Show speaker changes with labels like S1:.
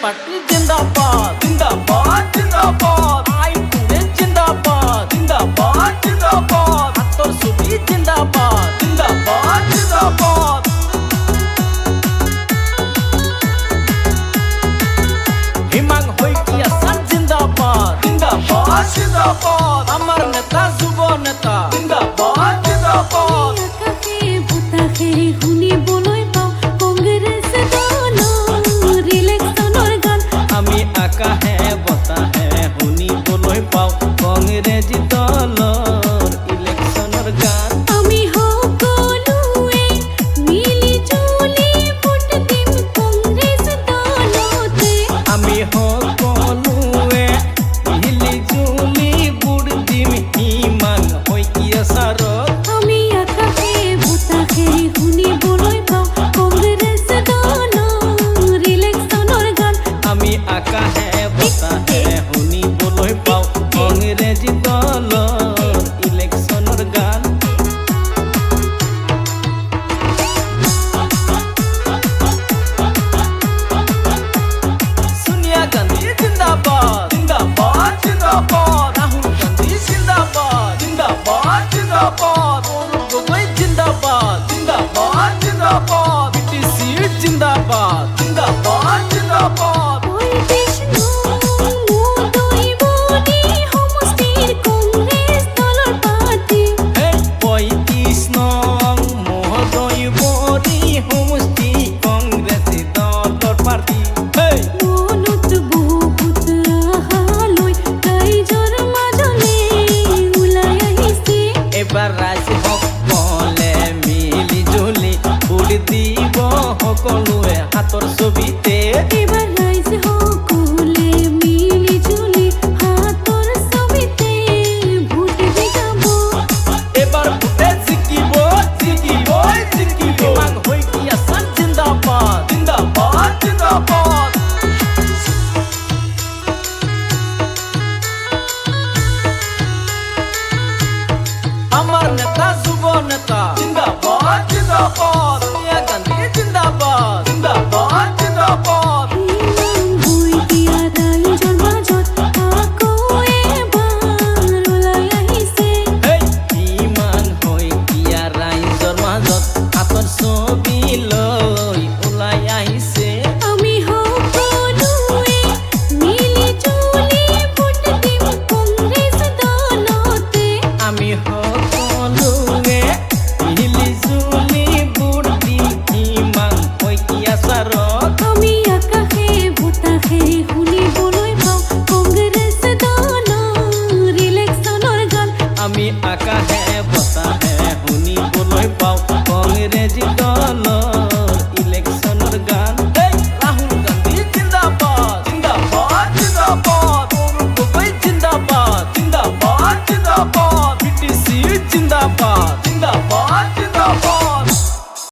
S1: party জিন্দাবাদ জিন্দাবাদ জিন্দাবাদ আই পুরে জিন্দাবাদ জিন্দাবাদ জিন্দাবাদ আতর ছবি জিন্দাবাদ জিন্দাবাদ জিন্দাবাদ হিমাং হই কি আসান জিন্দাবাদ জিন্দাবাদ জিন্দাবাদ আমার নেতা যুব নেতা জিন্দাবাদ জিন্দাবাদ আমি আকা হে বতা হে শুনি বলই পাও কংগ্রেস দলৰ ইলেকশনৰ গান
S2: আমি সকলোৱে মিলি জুলি ভোট দিম কংগ্ৰেছ দলতে
S1: আমি সকলোৱে মিলি জুলি ভোট দিম হিমাং হৈ কি আচাৰত
S2: আমি আকাশে বতাহে শুনিবলৈ পাওঁ কংগ্ৰেছ দলৰ ইলেকশ্যনৰ গান
S1: আমি আকা হে বতা হে শুনিবলৈ পাওঁ কংগ্ৰেছ দলৰ ইলেকশনৰ গান সোনিয়া গান্ধী জিন্দাবাদ জিন্দাবাদ জিন্দাবাদ রাহুল গান্ধী জিন্দাবাদ জিন্দাবাদ জিন্দাবাদ অরুণ গগৈ জিন্দাবাদ জিন্দাবাদ জিন্দাবাদ বিটিসি জিন্দাবাদ জিন্দাবাদ জিন্দাবাদ
S2: ওই বিষ্ণু মোদই বনি সমষ্টিৰ কংগ্ৰেছ দলৰ পাৰ্টি
S1: এই ৩৫ নং মহোদয় বৰি সমষ্টি কংগ্ৰেছ দলৰ পাৰ্টি এই
S2: মনত বহুত আশালৈ ৰাইজৰ মাজলৈ ওলাই আহিছে
S1: এবাৰ ৰাইজসকলে মিলি জুলি ভোট দিব সকলোৱে হাতৰ ছবিতে
S2: এইবাৰ ৰাইজ সকলোৱে মিলি জুলি হাতৰ ছবিতে ভোট দি যাব
S1: এবাৰ ভোটে জিকিব জিকিব জিকিব হিমাং হৈ কি আসান জিন্দাবাদ জিন্দাবাদ জিন্দাবাদ আমার নেতা যুব নেতা জিন্দাবাদ জিন্দাবাদ